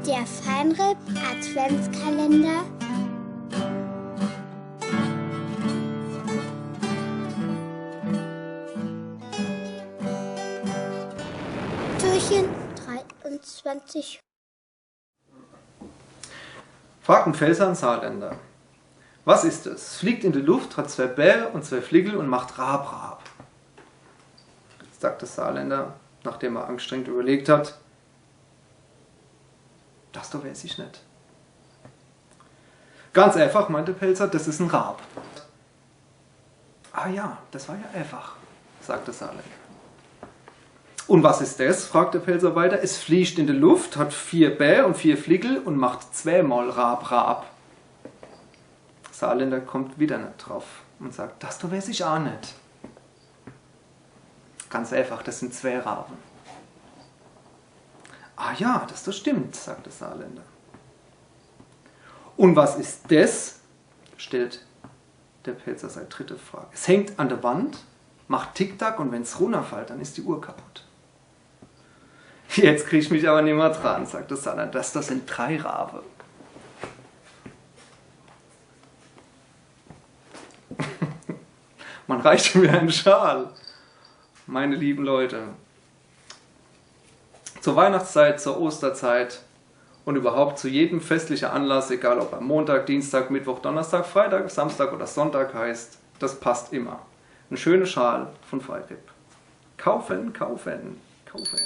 Der Feinripp Adventskalender. Türchen 23. Fragt ein Pfälzer einen Saarländer. Was ist es? Es fliegt in die Luft, hat 2 Bälle und 2 Fliegel und macht Rab, Rab. Sagt der Saarländer, nachdem er angestrengt überlegt hat, das doch weiß ich nicht. Ganz einfach, meinte Pelzer, das ist ein Rab. Ah ja, das war ja einfach, sagte Saarländer. Und was ist das? Fragt der Pelzer weiter. Es fliegt in die Luft, hat 4 Bälle und 4 Fliegel und macht 2-mal Rab, Rab. Saarländer kommt wieder nicht drauf und sagt, das doch weiß ich auch nicht. Ganz einfach, das sind 2 Raben. Ah ja, das doch stimmt, sagt der Saarländer. Und was ist das? Stellt der Pelzer seine dritte Frage. Es hängt an der Wand, macht Tick-Tack und wenn es runterfällt, dann ist die Uhr kaputt. Jetzt kriege ich mich aber nicht mehr dran, sagt der Saarländer. Das sind 3 Rabe. Man reicht mir einen Schal. Meine lieben Leute. Zur Weihnachtszeit, zur Osterzeit und überhaupt zu jedem festlichen Anlass, egal ob am Montag, Dienstag, Mittwoch, Donnerstag, Freitag, Samstag oder Sonntag heißt, das passt immer. Ein schöner Schal von Feinripp. Kaufen, kaufen, kaufen.